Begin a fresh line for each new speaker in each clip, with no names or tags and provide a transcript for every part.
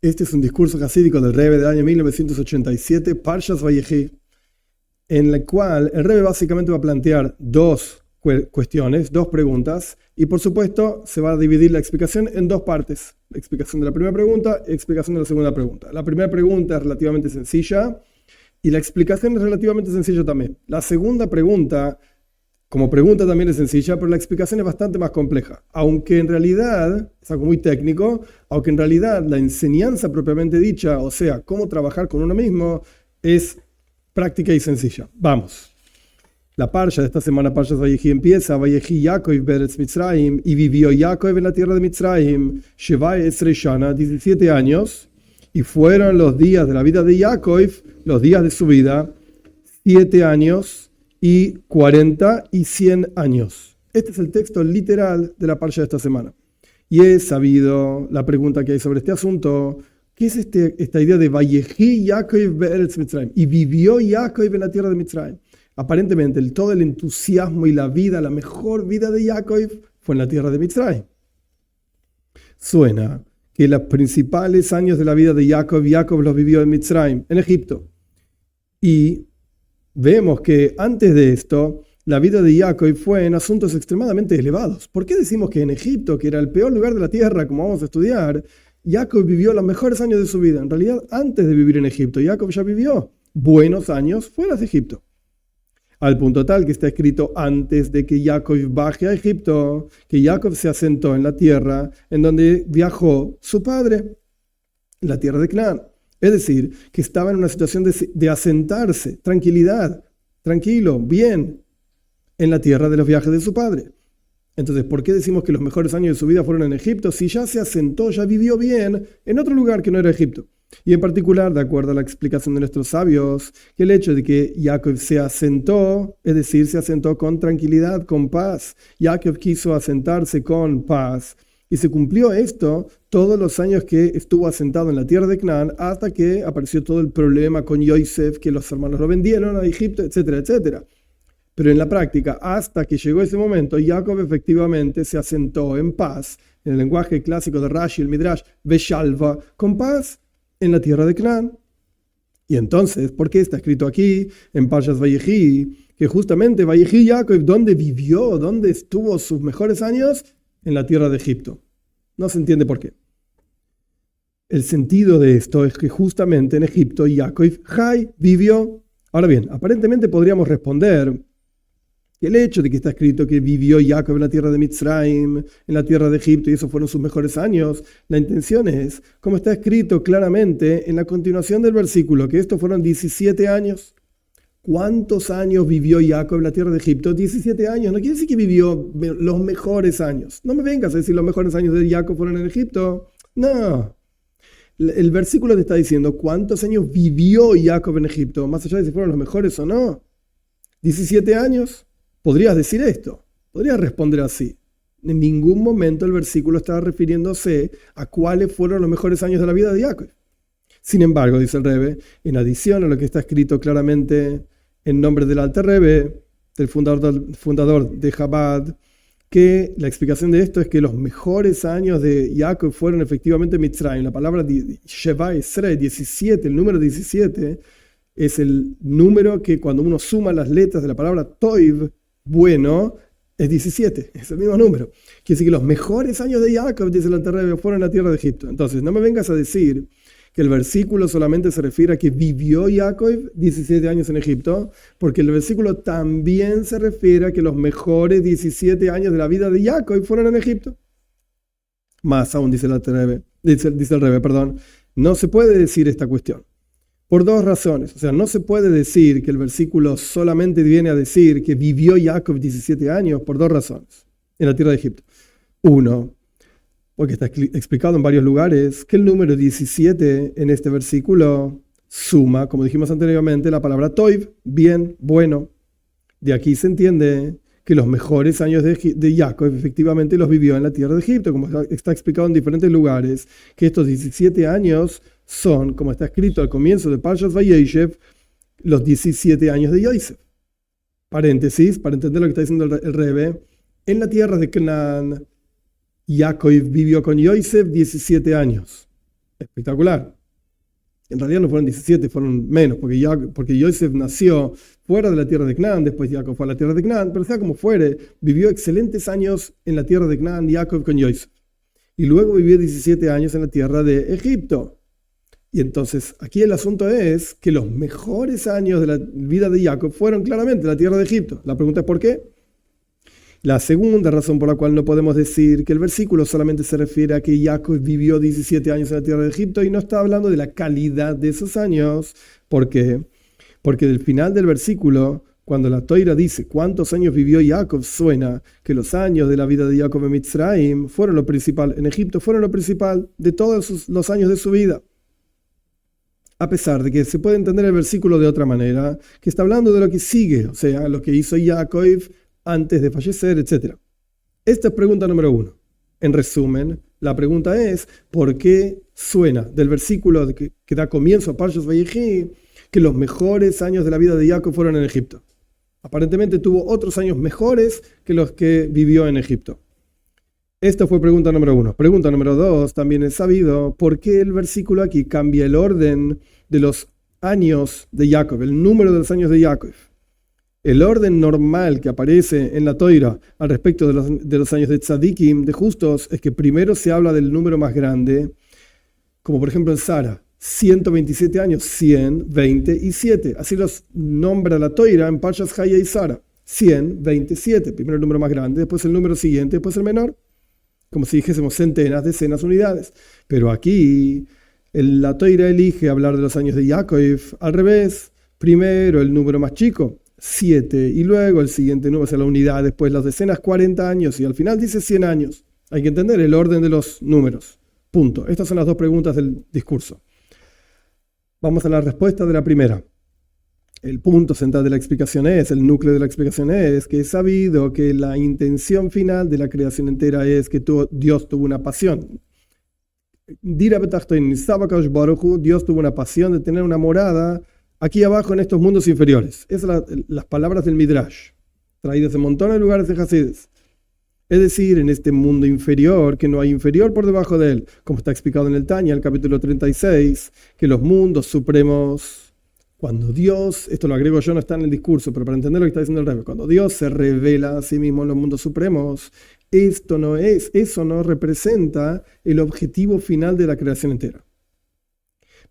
Este es un discurso jasídico del Rebbe del año 1987, Parshas Vayechi, en el cual el Rebbe básicamente va a plantear dos cuestiones, dos preguntas, y por supuesto se va a dividir la explicación en dos partes. La explicación de la primera pregunta y la explicación de la segunda pregunta. La primera pregunta es relativamente sencilla y la explicación es relativamente sencilla también. La segunda pregunta, como pregunta, también es sencilla, pero la explicación es bastante más compleja. Aunque en realidad, es algo muy técnico, aunque en realidad la enseñanza propiamente dicha, o sea, cómo trabajar con uno mismo, es práctica y sencilla. Vamos. La parsha de esta semana, Parshas Vayechi, empieza: Vayechi Yaakov beretz Mitzrayim, y vivió Jacob en la tierra de Mitzrayim, Shevai Esrei Shana, 17 años, y fueron los días de la vida de Jacob, los días de su vida, 7 años, y 40 y 100 años. Este es el texto literal de la parsha de esta semana. Y es sabido la pregunta que hay sobre este asunto. ¿Qué es esta idea de Vayechi Yaakov beretz Mitzrayim? Y vivió Jacob en la tierra de Mitzrayim. Aparentemente, todo el entusiasmo y la vida, la mejor vida de Jacob fue en la tierra de Mitzrayim. Suena que los principales años de la vida de Jacob los vivió en Mitzrayim, en Egipto. Y vemos que antes de esto, la vida de Jacob fue en asuntos extremadamente elevados. ¿Por qué decimos que en Egipto, que era el peor lugar de la tierra, como vamos a estudiar, Jacob vivió los mejores años de su vida? En realidad, antes de vivir en Egipto, Jacob ya vivió buenos años fuera de Egipto. Al punto tal que está escrito antes de que Jacob baje a Egipto, que Jacob se asentó en la tierra en donde viajó su padre, en la tierra de Canaán. Es decir, que estaba en una situación de asentarse, tranquilidad, tranquilo, bien, en la tierra de los viajes de su padre. Entonces, ¿por qué decimos que los mejores años de su vida fueron en Egipto si ya se asentó, ya vivió bien en otro lugar que no era Egipto? Y en particular, de acuerdo a la explicación de nuestros sabios, que el hecho de que Jacob se asentó, es decir, se asentó con tranquilidad, con paz. Jacob quiso asentarse con paz. Y se cumplió esto todos los años que estuvo asentado en la tierra de Canaán, hasta que apareció todo el problema con Yosef, que los hermanos lo vendieron a Egipto, etcétera, etcétera. Pero en la práctica, hasta que llegó ese momento, Jacob efectivamente se asentó en paz, en el lenguaje clásico de Rashi, el Midrash, Beshalva, con paz, en la tierra de Canaán. Y entonces, ¿por qué está escrito aquí en Parshas Vayechi que justamente Vayechi Jacob, ¿dónde vivió? ¿Dónde estuvo sus mejores años? En la tierra de Egipto. No se entiende por qué. El sentido de esto es que justamente en Egipto Jacob vivió. Ahora bien, aparentemente podríamos responder que el hecho de que está escrito que vivió Jacob en la tierra de Mitzrayim, en la tierra de Egipto, y esos fueron sus mejores años, la intención es, como está escrito claramente en la continuación del versículo, que estos fueron 17 años. ¿Cuántos años vivió Jacob en la tierra de Egipto? 17 años. No quiere decir que vivió los mejores años. No me vengas a decir los mejores años de Jacob fueron en Egipto. No. El versículo te está diciendo cuántos años vivió Jacob en Egipto, más allá de si fueron los mejores o no. 17 años. Podrías decir esto, podrías responder así. En ningún momento el versículo está refiriéndose a cuáles fueron los mejores años de la vida de Jacob. Sin embargo, dice el Rebbe, en adición a lo que está escrito claramente en nombre del Alter Rebbe, del fundador de Chabad, que la explicación de esto es que los mejores años de Jacob fueron efectivamente Mitzrayim. La palabra Sheva Esrei, 17, el número 17, es el número que cuando uno suma las letras de la palabra Toiv, bueno, es 17, es el mismo número. Quiere decir que los mejores años de Jacob, dice el Alter Rebbe, fueron en la tierra de Egipto. Entonces, no me vengas a decir que el versículo solamente se refiere a que vivió Jacob 17 años en Egipto, porque el versículo también se refiere a que los mejores 17 años de la vida de Jacob fueron en Egipto. Más aún, dice el Alter Rebbe, dice el Rebbe, perdón, no se puede decir esta cuestión. Por dos razones. O sea, no se puede decir que el versículo solamente viene a decir que vivió Jacob 17 años por dos razones en la tierra de Egipto. Uno, porque está explicado en varios lugares que el número 17 en este versículo suma, como dijimos anteriormente, la palabra toiv, bien, bueno. De aquí se entiende que los mejores años de Jacob efectivamente los vivió en la tierra de Egipto, como está explicado en diferentes lugares, que estos 17 años son, como está escrito al comienzo de Parshas Vayeshev, los 17 años de Yosef. Paréntesis, para entender lo que está diciendo el Rebbe, en la tierra de Canaán, Jacob vivió con Yosef 17 años. Espectacular. En realidad no fueron 17, fueron menos, porque Yosef nació fuera de la tierra de Canaán, después Jacob fue a la tierra de Canaán, pero sea como fuere, vivió excelentes años en la tierra de Canaán, Jacob con Yosef. Y luego vivió 17 años en la tierra de Egipto. Y entonces aquí el asunto es que los mejores años de la vida de Jacob fueron claramente la tierra de Egipto. La pregunta es ¿por qué? La segunda razón por la cual no podemos decir que el versículo solamente se refiere a que Jacob vivió 17 años en la tierra de Egipto y no está hablando de la calidad de esos años. ¿Por qué? Porque del final del versículo, cuando la Toira dice cuántos años vivió Jacob, suena que los años de la vida de Jacob en Mitzrayim fueron lo principal, en Egipto fueron lo principal de todos los años de su vida. A pesar de que se puede entender el versículo de otra manera, que está hablando de lo que sigue, o sea, lo que hizo Jacob antes de fallecer, etc. Esta es pregunta número 1. En resumen, la pregunta es, ¿por qué suena del versículo que da comienzo a Parshas Vayechi que los mejores años de la vida de Jacob fueron en Egipto? Aparentemente tuvo otros años mejores que los que vivió en Egipto. Esta fue pregunta número 1. Pregunta número 2, también es sabido por qué el versículo aquí cambia el orden de los años de Jacob, el número de los años de Jacob. El orden normal que aparece en la Toira al respecto de los años de tzadikim, de justos, es que primero se habla del número más grande, como por ejemplo en Sara, 127 años, 127. Así los nombra la Toira en Parshas Haya y Sara, 127. Primero el número más grande, después el número siguiente, después el menor. Como si dijésemos centenas, decenas, unidades. Pero aquí la Toira elige hablar de los años de Jacob al revés. Primero el número más chico, 7, y luego el siguiente número, o sea, la unidad, después las decenas, 40 años, y al final dice 100 años. Hay que entender el orden de los números. Punto. Estas son las dos preguntas del discurso. Vamos a la respuesta de la primera. El punto central de la explicación el núcleo de la explicación es que es sabido que la intención final de la creación entera es que Dios tuvo una pasión. Dios tuvo una pasión de tener una morada aquí abajo en estos mundos inferiores. Esas son las palabras del Midrash, traídas en montones de lugares de Hasidus. Es decir, en este mundo inferior, que no hay inferior por debajo de él, como está explicado en el Tanya, el capítulo 36, que los mundos supremos, cuando Dios, esto lo agrego yo, no está en el discurso, pero para entender lo que está diciendo el Rebbe, cuando Dios se revela a sí mismo en los mundos supremos, eso no representa el objetivo final de la creación entera.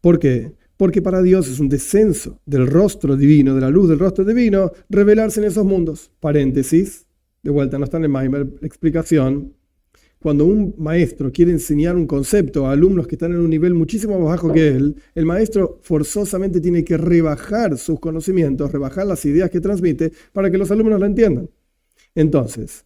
¿Por qué? Porque para Dios es un descenso del rostro divino, de la luz del rostro divino, revelarse en esos mundos. Paréntesis, de vuelta, no está en el Maimer, explicación. Cuando un maestro quiere enseñar un concepto a alumnos que están en un nivel muchísimo más bajo que él, el maestro forzosamente tiene que rebajar sus conocimientos, rebajar las ideas que transmite para que los alumnos lo entiendan. Entonces,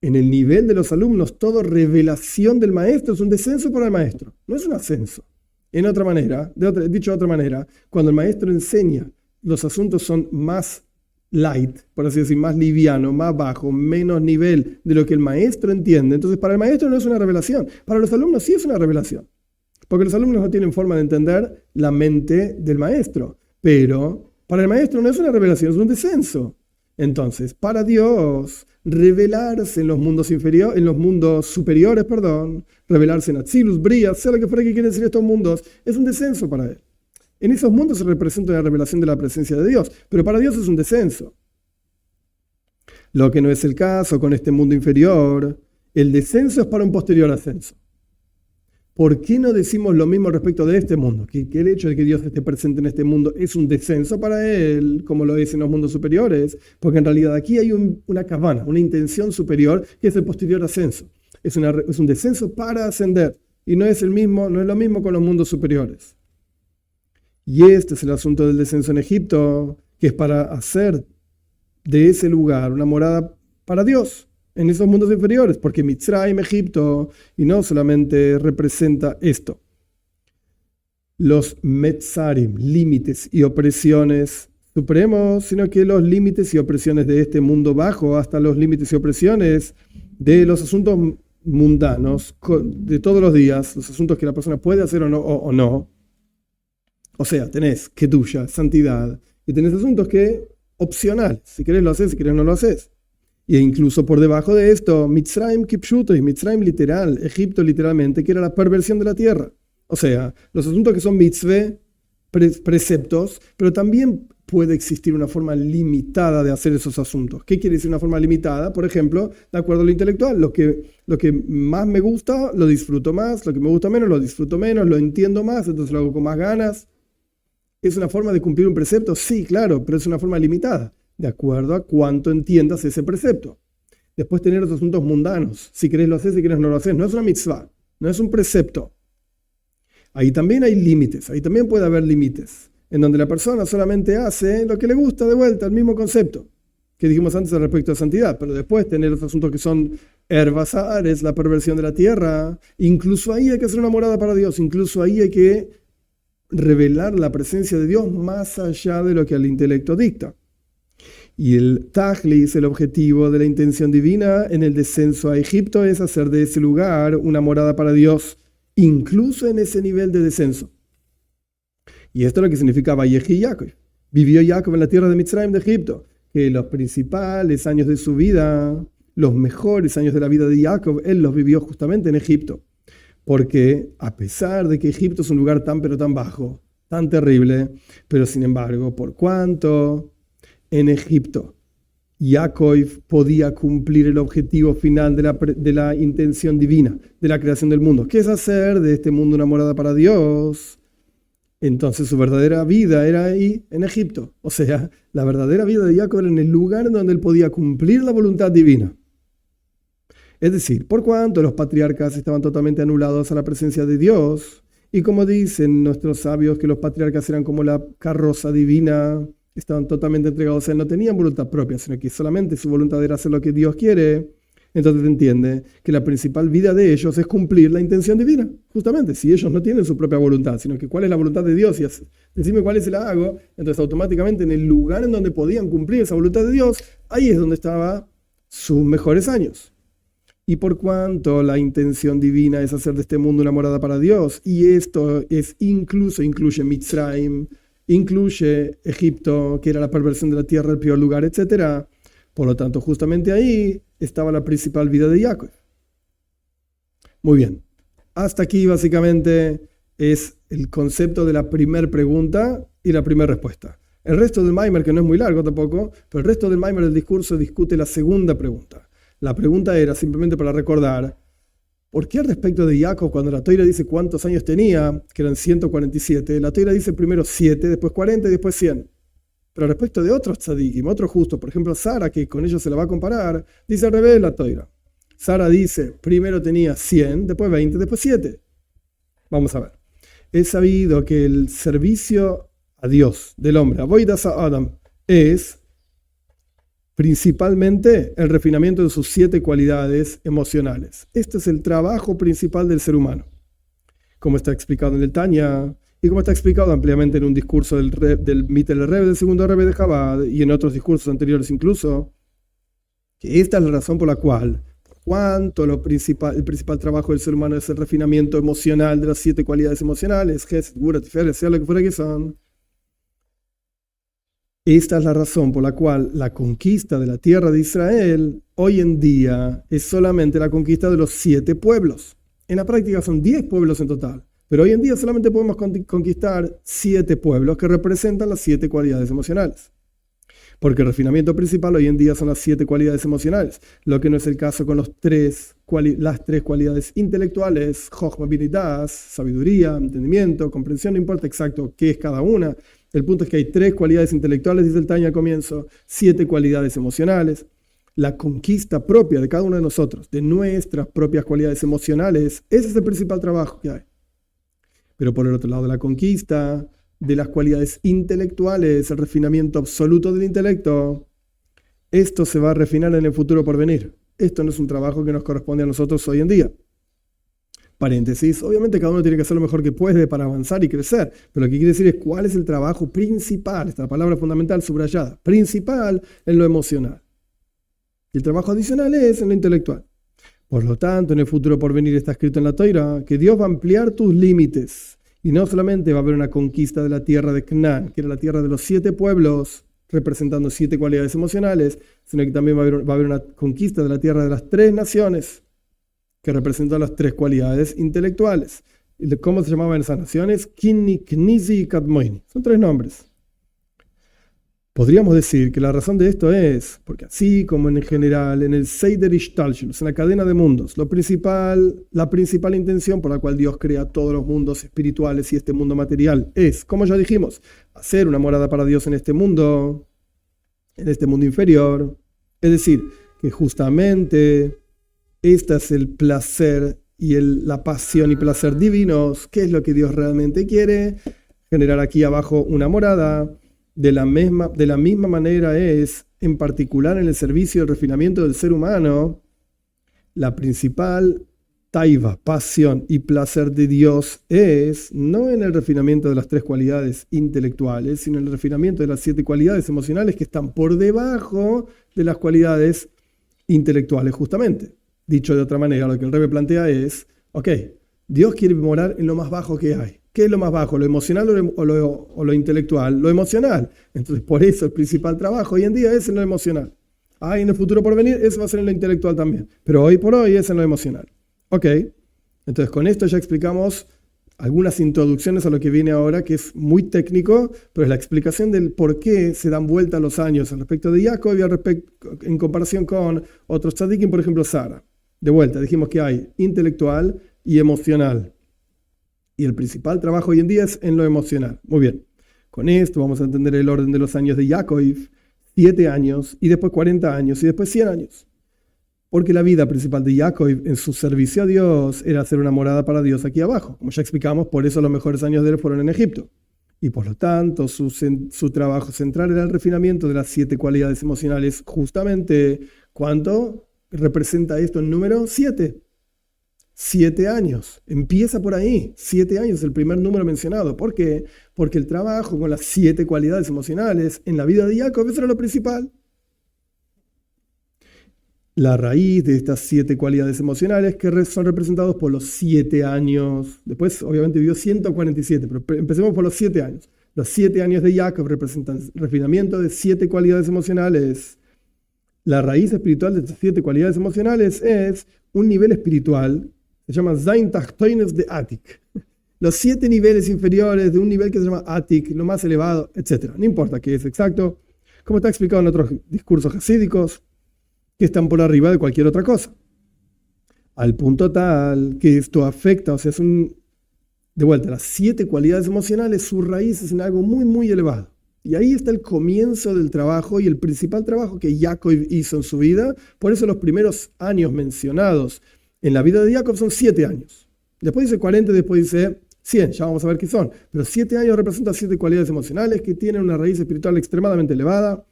en el nivel de los alumnos, toda revelación del maestro es un descenso para el maestro, no es un ascenso. En otra manera, dicho de otra manera, cuando el maestro enseña, los asuntos son más light, por así decir, más liviano, más bajo, menos nivel de lo que el maestro entiende. Entonces, para el maestro no es una revelación. Para los alumnos sí es una revelación. Porque los alumnos no tienen forma de entender la mente del maestro. Pero para el maestro no es una revelación, es un descenso. Entonces, para Dios, revelarse en los mundos inferiores, en los mundos superiores, revelarse en Atzilus, Bria, sea lo que fuera que quieren decir estos mundos, es un descenso para él. En esos mundos se representa la revelación de la presencia de Dios, pero para Dios es un descenso. Lo que no es el caso con este mundo inferior, el descenso es para un posterior ascenso. ¿Por qué no decimos lo mismo respecto de este mundo? Que el hecho de que Dios esté presente en este mundo es un descenso para Él, como lo es en los mundos superiores, porque en realidad aquí hay una kavana, una intención superior, que es el posterior ascenso. Es un descenso para ascender, y no es lo mismo con los mundos superiores. Y este es el asunto del descenso en Egipto, que es para hacer de ese lugar una morada para Dios, en esos mundos inferiores, porque Mitzrayim, Egipto, y no solamente representa esto. Los Metzarim, límites y opresiones supremos, sino que los límites y opresiones de este mundo bajo, hasta los límites y opresiones de los asuntos mundanos, de todos los días, los asuntos que la persona puede hacer o no. O sea, tenés kedusha, santidad, y tenés asuntos que opcionales. Si querés lo haces, si querés no lo haces. E incluso por debajo de esto, Mitzrayim kipshuto, y Mitzrayim literal, Egipto literalmente, que era la perversión de la tierra. O sea, los asuntos que son mitzvah, preceptos, pero también puede existir una forma limitada de hacer esos asuntos. ¿Qué quiere decir una forma limitada? Por ejemplo, de acuerdo a lo intelectual, lo que más me gusta lo disfruto más, lo que me gusta menos lo disfruto menos, lo entiendo más, entonces lo hago con más ganas. ¿Es una forma de cumplir un precepto? Sí, claro, pero es una forma limitada, de acuerdo a cuánto entiendas ese precepto. Después tener los asuntos mundanos. Si querés lo haces, si querés no lo haces. No es una mitzvah, no es un precepto. Ahí también hay límites, ahí también puede haber límites, en donde la persona solamente hace lo que le gusta, de vuelta, el mismo concepto que dijimos antes respecto a santidad, pero después tener los asuntos que son herbasares, la perversión de la tierra, incluso ahí hay que hacer una morada para Dios, incluso ahí hay que revelar la presencia de Dios más allá de lo que el intelecto dicta. Y el tajlis, el objetivo de la intención divina en el descenso a Egipto, es hacer de ese lugar una morada para Dios, incluso en ese nivel de descenso. Y esto es lo que significa Vayehi Jacob. Vivió Jacob en la tierra de Mitzrayim, de Egipto, que los principales años de su vida, los mejores años de la vida de Jacob, él los vivió justamente en Egipto. Porque a pesar de que Egipto es un lugar tan pero tan bajo, tan terrible, pero sin embargo, por cuanto en Egipto Jacob podía cumplir el objetivo final de la intención divina, de la creación del mundo, que es hacer de este mundo una morada para Dios. Entonces su verdadera vida era ahí, en Egipto. O sea, la verdadera vida de Jacob era en el lugar en donde él podía cumplir la voluntad divina. Es decir, por cuanto los patriarcas estaban totalmente anulados a la presencia de Dios, y como dicen nuestros sabios que los patriarcas eran como la carroza divina, estaban totalmente entregados a él, no tenían voluntad propia, sino que solamente su voluntad era hacer lo que Dios quiere. Entonces entiende que la principal vida de ellos es cumplir la intención divina. Justamente, si ellos no tienen su propia voluntad, sino que cuál es la voluntad de Dios y decime cuál es el hago, entonces automáticamente en el lugar en donde podían cumplir esa voluntad de Dios, ahí es donde estaban sus mejores años. Y por cuanto la intención divina es hacer de este mundo una morada para Dios, y esto incluye Mitzrayim, incluye Egipto, que era la perversión de la tierra, el peor lugar, etc. Por lo tanto, justamente ahí estaba la principal vida de Jacob. Muy bien. Hasta aquí básicamente es el concepto de la primera pregunta y la primera respuesta. El resto del Maimer, que no es muy largo tampoco, pero el resto del Maimer del discurso discute la segunda pregunta. La pregunta era, simplemente para recordar, ¿por qué respecto de Jacob, cuando la Toira dice cuántos años tenía, que eran 147, la Toira dice primero 7, después 40 y después 100? Pero respecto de otros tzadikim, otros justos, por ejemplo Sara, que con ellos se la va a comparar, dice al revés la Toira. Sara dice, primero tenía 100, después 20, después 7. Vamos a ver. Es sabido que el servicio a Dios del hombre, Avodas Adam, es principalmente el refinamiento de sus 7 cualidades emocionales. Este es el trabajo principal del ser humano. Como está explicado en el Tanya, y como está explicado ampliamente en un discurso del Mittel Rebbe, del segundo Rebbe de Chabad, y en otros discursos anteriores incluso, que esta es la razón por la cual, el principal trabajo del ser humano es el refinamiento emocional de las 7 cualidades emocionales, Gesed, Gvura, Tiferet, sea lo que fuera que son. Esta es la razón por la cual la conquista de la tierra de Israel hoy en día es solamente la conquista de los 7 pueblos. En la práctica son 10 pueblos en total, pero hoy en día solamente podemos conquistar 7 pueblos que representan las 7 cualidades emocionales. Porque el refinamiento principal hoy en día son las 7 cualidades emocionales, lo que no es el caso con las 3 cualidades intelectuales, Chochma, Binidas, sabiduría, entendimiento, comprensión, no importa exacto qué es cada una. El punto es que hay 3 cualidades intelectuales, dice el Tanya al comienzo, 7 cualidades emocionales. La conquista propia de cada uno de nosotros, de nuestras propias cualidades emocionales, ese es el principal trabajo que hay. Pero por el otro lado, la conquista de las cualidades intelectuales, el refinamiento absoluto del intelecto, esto se va a refinar en el futuro por venir. Esto no es un trabajo que nos corresponde a nosotros hoy en día. Paréntesis, obviamente cada uno tiene que hacer lo mejor que puede para avanzar y crecer, pero lo que quiere decir es cuál es el trabajo principal, esta es la palabra fundamental subrayada, principal en lo emocional. Y el trabajo adicional es en lo intelectual. Por lo tanto, en el futuro por venir está escrito en la Toira que Dios va a ampliar tus límites. Y no solamente va a haber una conquista de la tierra de Canaán, que era la tierra de los 7 pueblos, representando 7 cualidades emocionales, sino que también va a haber una conquista de la tierra de las 3 naciones, que representan las 3 cualidades intelectuales. ¿Cómo se llamaban esas naciones? Kinni, Knizi y Kadmoini. Son 3 nombres. Podríamos decir que la razón de esto es porque así como en general en el Seider Ishtalshelus, en la cadena de mundos, la principal intención por la cual Dios crea todos los mundos espirituales y este mundo material es, como ya dijimos, hacer una morada para Dios en este mundo inferior. Es decir, que justamente este es el placer y la pasión y placer divinos. ¿Qué es lo que Dios realmente quiere? Generar aquí abajo una morada. De la misma manera es, en particular en el servicio y el refinamiento del ser humano, la principal taiva, pasión y placer de Dios es no en el refinamiento de las 3 cualidades intelectuales, sino en el refinamiento de las 7 cualidades emocionales que están por debajo de las cualidades intelectuales, justamente. Dicho de otra manera, lo que el Rebbe plantea es, Dios quiere morar en lo más bajo que hay. ¿Qué es lo más bajo? ¿Lo emocional o lo intelectual? Lo emocional. Entonces, por eso el principal trabajo hoy en día es en lo emocional. En el futuro por venir, eso va a ser en lo intelectual también. Pero hoy por hoy es en lo emocional. Entonces con esto ya explicamos algunas introducciones a lo que viene ahora, que es muy técnico, pero es la explicación del por qué se dan vuelta los años al respecto de Jacob y en comparación con otros tzadikim, por ejemplo, Sara. De vuelta, dijimos que hay intelectual y emocional. Y el principal trabajo hoy en día es en lo emocional. Muy bien. Con esto vamos a entender el orden de los años de Jacob, 7 años, y después 40 años, y después 100 años. Porque la vida principal de Jacob en su servicio a Dios era hacer una morada para Dios aquí abajo. Como ya explicamos, por eso los mejores años de él fueron en Egipto. Y por lo tanto, su trabajo central era el refinamiento de las 7 cualidades emocionales. Justamente, ¿cuánto representa esto en número? 7. 7 años. Empieza por ahí. 7 años, el primer número mencionado. ¿Por qué? Porque el trabajo con las 7 cualidades emocionales en la vida de Jacob, eso era lo principal. La raíz de estas 7 cualidades emocionales que son representados por los 7 años. Después, obviamente, vivió 147, pero empecemos por los 7 años. Los 7 años de Jacob representan refinamiento de 7 cualidades emocionales. La raíz espiritual de estas 7 cualidades emocionales es un nivel espiritual. Se llama Zain Tachtoines de Atik. Los 7 niveles inferiores de un nivel que se llama Atik, lo más elevado, etc. No importa qué es exacto, como está explicado en otros discursos hasídicos, que están por arriba de cualquier otra cosa. Al punto tal que esto afecta, de vuelta, las 7 cualidades emocionales, su raíz es en algo muy, muy elevado. Y ahí está el comienzo del trabajo y el principal trabajo que Jacob hizo en su vida. Por eso los primeros años mencionados en la vida de Jacob son 7 años. Después dice 40, después dice 100, ya vamos a ver qué son. Pero 7 años representan 7 cualidades emocionales que tienen una raíz espiritual extremadamente elevada.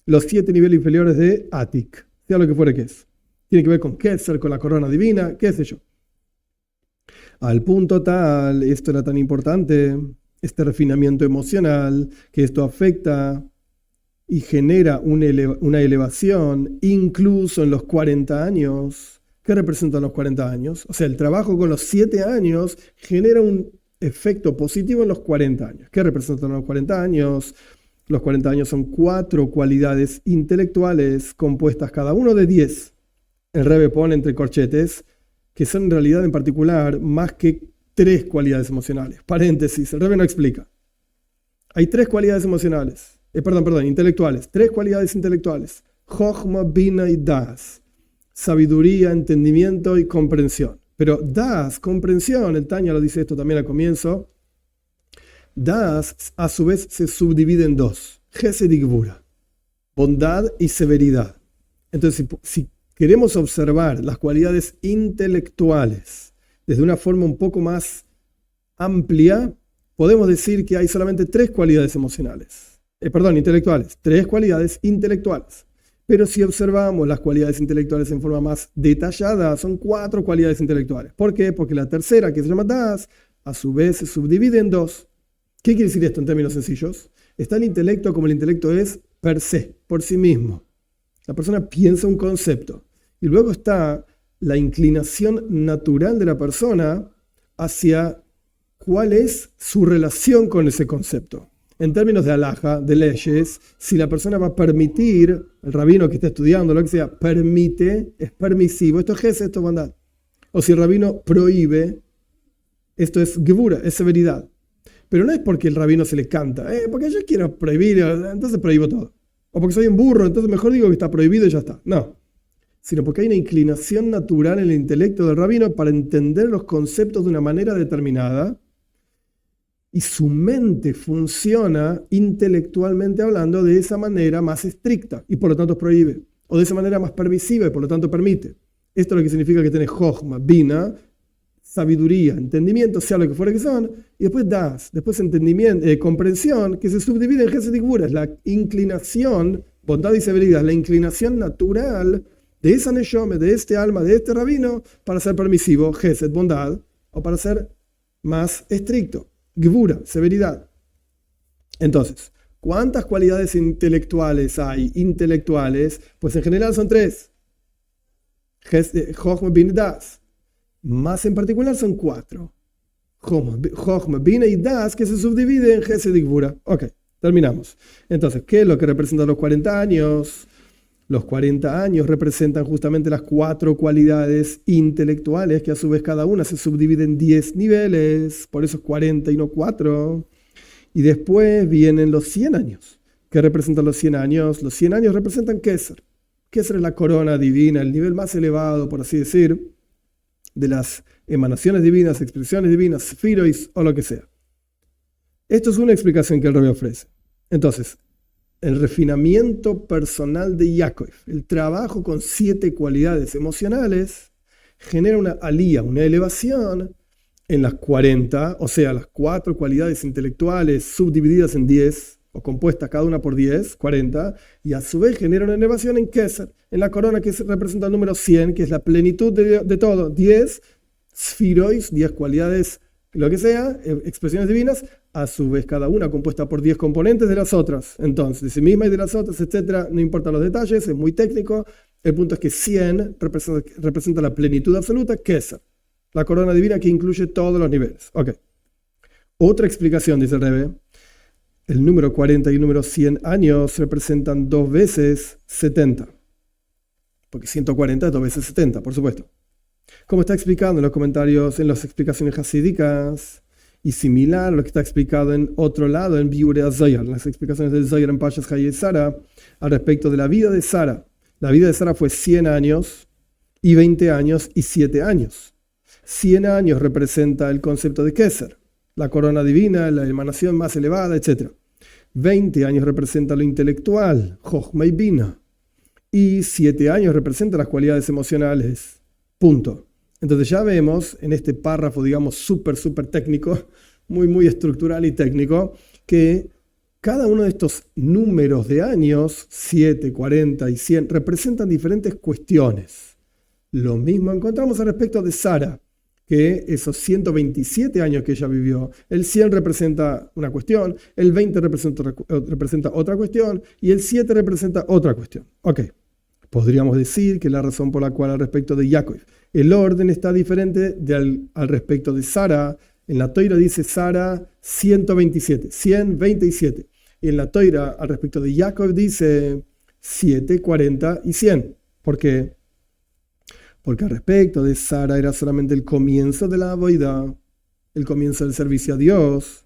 Los 7 niveles inferiores de Atik, sea lo que fuera que es. Tiene que ver con Ketzer, con la corona divina, qué sé yo. Al punto tal, esto era tan importante, este refinamiento emocional, que esto afecta y genera una elevación incluso en los 40 años. ¿Qué representan los 40 años? O sea, el trabajo con los 7 años genera un efecto positivo en los 40 años. ¿Qué representan los 40 años? Los 40 años son 4 cualidades intelectuales compuestas cada uno de 10. El Rebbe pone entre corchetes que son en realidad en particular más que 3 cualidades emocionales. Paréntesis, el Rebbe no explica. Hay 3 cualidades emocionales. Intelectuales. 3 cualidades intelectuales. Chochma, Bina y Das. Sabiduría, entendimiento y comprensión. Pero Das, comprensión, el Tanya lo dice esto también al comienzo. Das, a su vez, se subdivide en 2. Gesed y Gvura. Bondad y severidad. Entonces, si queremos observar las cualidades intelectuales desde una forma un poco más amplia, podemos decir que hay solamente 3 cualidades intelectuales. 3 cualidades intelectuales. Pero si observamos las cualidades intelectuales en forma más detallada, son 4 cualidades intelectuales. ¿Por qué? Porque la tercera, que se llama Das, a su vez se subdivide en 2. ¿Qué quiere decir esto en términos sencillos? Está el intelecto como el intelecto es per se, por sí mismo. La persona piensa un concepto. Y luego está la inclinación natural de la persona hacia cuál es su relación con ese concepto. En términos de halajá, de leyes, si la persona va a permitir, el rabino que está estudiando, lo que sea, permite, es permisivo, esto es gesed, esto es bondad. O si el rabino prohíbe, Esto es Gebura, es severidad. Pero no es porque el rabino se le canta, porque yo quiero prohibir, entonces prohíbo todo. O porque soy un burro, entonces mejor digo que está prohibido y ya está. No. Sino porque hay una inclinación natural en el intelecto del rabino para entender los conceptos de una manera determinada y su mente funciona intelectualmente hablando de esa manera más estricta y por lo tanto prohíbe. O de esa manera más permisiva y por lo tanto permite. Esto es lo que significa que tenés Jochma, Bina, sabiduría, entendimiento, sea lo que fuera que son, y después das, después entendimiento, comprensión, que se subdivide en Gesed y Gebura, es la inclinación, bondad y severidad, la inclinación natural de esa neshome, de este alma, de este rabino, para ser permisivo, Gesed, bondad, o para ser más estricto, Gebura, severidad. Entonces, ¿cuántas cualidades intelectuales hay? Intelectuales, pues en general son tres. Jochma, Bina y Das. Más en particular son cuatro. Jochma, Bina y Das, que se subdivide en Gesed y Gebura. Ok, terminamos. Entonces, ¿qué es lo que representan los 40 años? Los 40 años representan justamente las cuatro cualidades intelectuales, que a su vez cada una se subdivide en 10 niveles, por eso es 40 y no 4. Y después vienen los 100 años. ¿Qué representan los 100 años? Los 100 años representan Keser. Keser es la corona divina, el nivel más elevado, por así decir, de las emanaciones divinas, expresiones divinas, Sfirois o lo que sea. Esto es una explicación que el Rebbe ofrece. Entonces, el refinamiento personal de Yaakov, el trabajo con 7 cualidades emocionales, genera una alía, una elevación en las 40, o sea, las 4 cualidades intelectuales subdivididas en 10, o compuestas cada una por 10, 40, y a su vez genera una elevación en Keser, en la corona que representa el número 100, que es la plenitud de todo, 10 Sfirois, 10 cualidades, lo que sea, expresiones divinas, a su vez cada una compuesta por 10 componentes de las otras. Entonces, de sí misma y de las otras, etc. No importan los detalles, es muy técnico. El punto es que 100 representa la plenitud absoluta, Keser, la corona divina que incluye todos los niveles. Ok. Otra explicación, dice el Rebbe, el número 40 y el número 100 años representan 2 veces 70. Porque 140 es 2 veces 70, por supuesto. Como está explicado en los comentarios, en las explicaciones hasídicas, y similar a lo que está explicado en otro lado, en Biurei Zohar, las explicaciones del Zohar en Parshas Hayei Sara, al respecto de la vida de Sara. La vida de Sara fue 100 años, y 20 años, y 7 años. 100 años representa el concepto de Keser, la corona divina, la emanación más elevada, etc. 20 años representa lo intelectual, Jochma y Bina. Y 7 años representa las cualidades emocionales. Punto. Entonces ya vemos en este párrafo, digamos, súper técnico, muy estructural y técnico, que cada uno de estos números de años, 7, 40 y 100, representan diferentes cuestiones. Lo mismo encontramos al respecto de Sara, que esos 127 años que ella vivió, el 100 representa una cuestión, el 20 representa otra cuestión y el 7 representa otra cuestión. Ok. Podríamos decir que la razón por la cual al respecto de Yaakov el orden está diferente al respecto de Sara. En la Toira dice Sara 127, 127. Y en la Toira al respecto de Yaakov dice 7, 40 y 100. ¿Por qué? Porque al respecto de Sara era solamente el comienzo de la avoidá, el comienzo del servicio a Dios.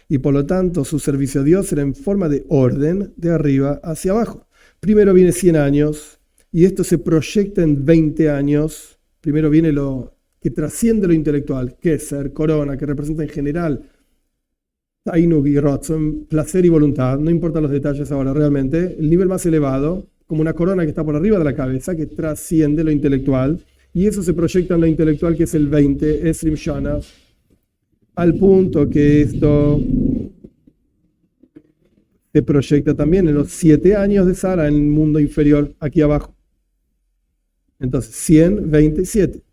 Y por lo tanto su servicio a Dios era en forma de orden de arriba hacia abajo. Primero viene 100 años. Y esto se proyecta en 20 años. Primero viene lo que trasciende lo intelectual, Keser, corona, que representa en general Tainug y Rotzon, placer y voluntad. No importan los detalles ahora realmente. El nivel más elevado, como una corona que está por arriba de la cabeza, que trasciende lo intelectual. Y eso se proyecta en lo intelectual, que es el 20, Esrim Shana, al punto que esto se proyecta también en los 7 años de Sara, en el mundo inferior, aquí abajo. Entonces, 100, 20 y 7.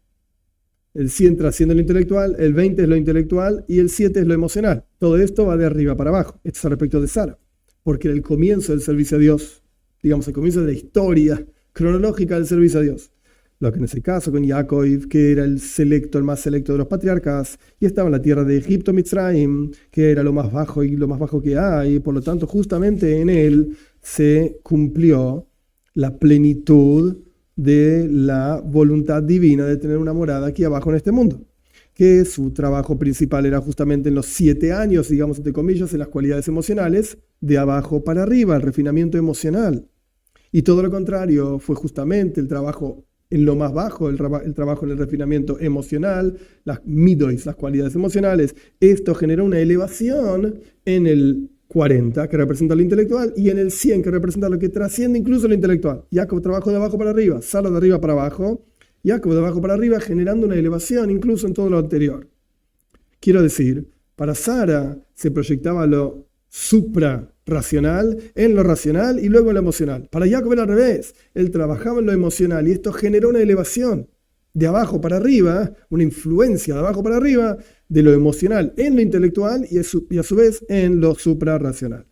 El 100 trasciende lo intelectual, el 20 es lo intelectual y el 7 es lo emocional. Todo esto va de arriba para abajo. Esto es al respecto de Sara. Porque era el comienzo del servicio a Dios, digamos, el comienzo de la historia cronológica del servicio a Dios. Lo que en ese caso con Yaakov, que era el más selecto de los patriarcas, y estaba en la tierra de Egipto, Mitzrayim, que era lo más bajo y lo más bajo que hay. Por lo tanto, justamente en él se cumplió la plenitud de la voluntad divina de tener una morada aquí abajo en este mundo. que su trabajo principal era justamente en los 7 años, digamos entre comillas, en las cualidades emocionales, de abajo para arriba, el refinamiento emocional. Y todo lo contrario, fue justamente el trabajo en lo más bajo, el trabajo en el refinamiento emocional, las midois, las cualidades emocionales. Esto generó una elevación en el 40, que representa lo intelectual, y en el 100, que representa lo que trasciende incluso lo intelectual. Jacob trabajo de abajo para arriba, Sara de arriba para abajo, Jacob de abajo para arriba, generando una elevación incluso en todo lo anterior. Quiero decir, para Sara se proyectaba lo suprarracional en lo racional y luego en lo emocional. Para Jacob era al revés, él trabajaba en lo emocional y esto generó una elevación de abajo para arriba, una influencia de abajo para arriba de lo emocional en lo intelectual y a su vez en lo suprarracional.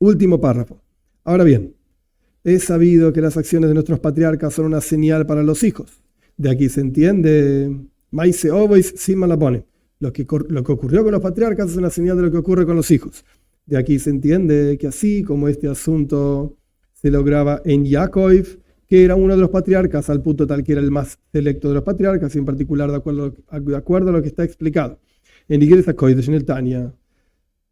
Último párrafo. Ahora bien, es sabido que las acciones de nuestros patriarcas son una señal para los hijos. De aquí se entiende, Maise Obois Sima la pone. Lo que ocurrió con los patriarcas es una señal de lo que ocurre con los hijos. De aquí se entiende que así como este asunto se lograba en Jacob, que era uno de los patriarcas, al punto tal que era el más selecto de los patriarcas, y en particular de acuerdo a lo que está explicado en Iglesia Kodesh, en el Tania,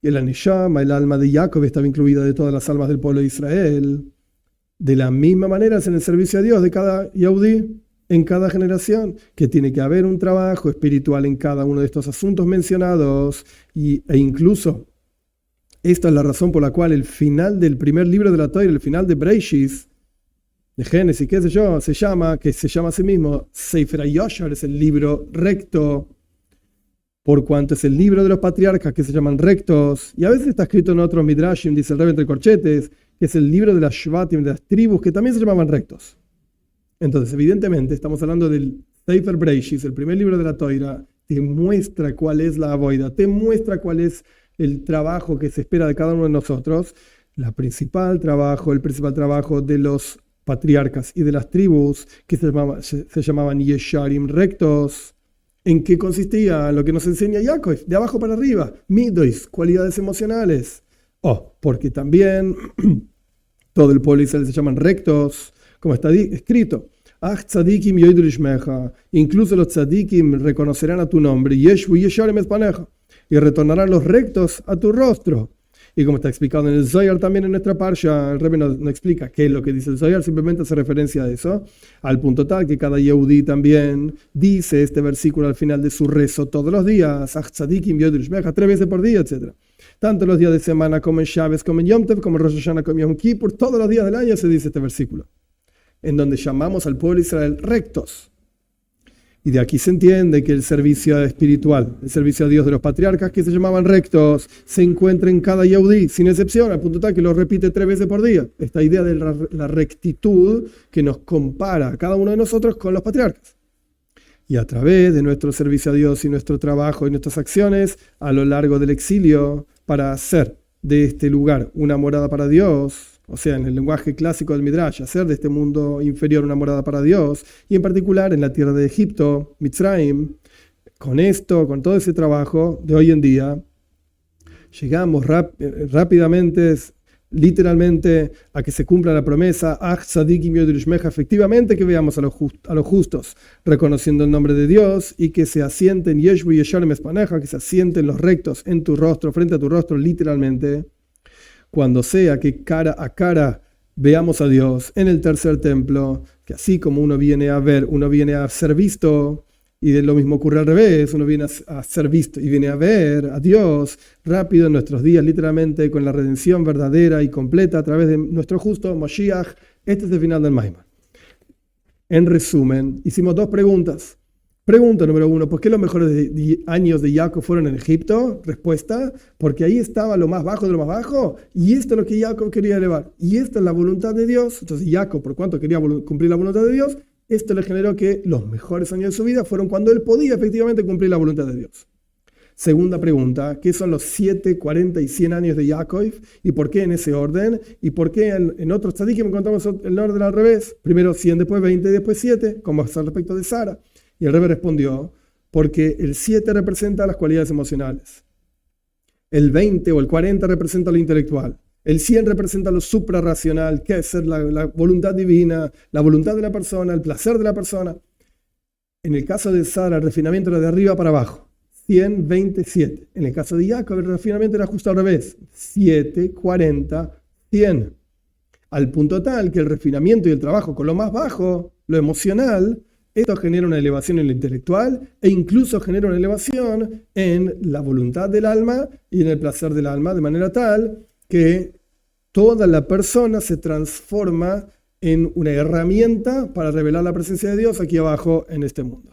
el Anishama, el alma de Jacob, estaba incluida de todas las almas del pueblo de Israel. De la misma manera es en el servicio a Dios de cada Yehudí, en cada generación, que tiene que haber un trabajo espiritual en cada uno de estos asuntos mencionados, e incluso esta es la razón por la cual el final del primer libro de la Torá, el final de Breishis, de Génesis, qué sé yo, se llama a sí mismo Sefer HaYoshar, es el libro recto, por cuanto es el libro de los patriarcas que se llaman rectos, y a veces está escrito en otros midrashim, dice el Rebbe entre corchetes, que es el libro de las Shvatim, de las tribus, que también se llamaban rectos. Entonces, evidentemente, estamos hablando del Sefer Breishis, el primer libro de la Torá, te muestra cuál es la avoida, te muestra cuál es el trabajo que se espera de cada uno de nosotros. El principal trabajo de los patriarcas y de las tribus, que se llamaban Yesharim, rectos. ¿En qué consistía? Lo que nos enseña Jacob, de abajo para arriba, midois, cualidades emocionales. Porque también todo el pueblo de Israel se llaman rectos, como está escrito. Tzadikim yoidu lishmecha. Incluso los tzadikim reconocerán a tu nombre. Yeshvu yesharem espaneja. Y retornarán los rectos a tu rostro. Y como está explicado en el Zohar también en nuestra parsha, el Rebbe no explica qué es lo que dice el Zohar, simplemente hace referencia a eso, al punto tal que cada Yehudí también dice este versículo al final de su rezo todos los días, tzadikim yoidu lishmecha, 3 veces por día, etc. Tanto los días de semana como en Shabbos, como en Yom Tov, como en Rosh Hashanah, como en Yom Kippur, todos los días del año se dice este versículo, en donde llamamos al pueblo de Israel rectos. Y de aquí se entiende que el servicio espiritual, el servicio a Dios de los patriarcas, que se llamaban rectos, se encuentra en cada Yehudí, sin excepción, al punto tal que lo repite 3 veces por día. Esta idea de la rectitud que nos compara a cada uno de nosotros con los patriarcas. Y a través de nuestro servicio a Dios y nuestro trabajo y nuestras acciones a lo largo del exilio, para hacer de este lugar una morada para Dios, o sea, en el lenguaje clásico del Midrash, hacer de este mundo inferior una morada para Dios, y en particular en la tierra de Egipto, Mitzrayim, con todo ese trabajo de hoy en día, llegamos rápidamente, literalmente, a que se cumpla la promesa, efectivamente que veamos a los justos reconociendo el nombre de Dios y que se asienten, Yeshvu Yesharem Espaneja, que se asienten los rectos en tu rostro, frente a tu rostro, literalmente, cuando sea que cara a cara veamos a Dios en el tercer templo, que así como uno viene a ser visto, y de lo mismo ocurre al revés, uno viene a ser visto y viene a ver a Dios rápido en nuestros días, literalmente con la redención verdadera y completa a través de nuestro justo Moshiach. Este es el final del Maimon. En resumen, hicimos 2 preguntas. Pregunta número 1, ¿por qué los mejores años de Jacob fueron en Egipto? Respuesta, porque ahí estaba lo más bajo de lo más bajo, y esto es lo que Jacob quería elevar, y esta es la voluntad de Dios. Entonces Jacob, por cuanto quería cumplir la voluntad de Dios, esto le generó que los mejores años de su vida fueron cuando él podía efectivamente cumplir la voluntad de Dios. Segunda pregunta, ¿qué son los 7, 40 y 100 años de Jacob? ¿Y por qué en ese orden? ¿Y por qué en otros tzadikim encontramos el orden al revés? Primero 100, después 20 y después 7, como es al respecto de Sara. Y el Rebbe respondió, porque el 7 representa las cualidades emocionales, el 20 o el 40 representa lo intelectual, el 100 representa lo suprarracional, que es la voluntad divina, la voluntad de la persona, el placer de la persona. En el caso de Sara, el refinamiento era de arriba para abajo, 127. En el caso de Jacob, el refinamiento era justo al revés, 7, 40, 100. Al punto tal que el refinamiento y el trabajo con lo más bajo, lo emocional, esto genera una elevación en lo intelectual e incluso genera una elevación en la voluntad del alma y en el placer del alma, de manera tal que toda la persona se transforma en una herramienta para revelar la presencia de Dios aquí abajo en este mundo.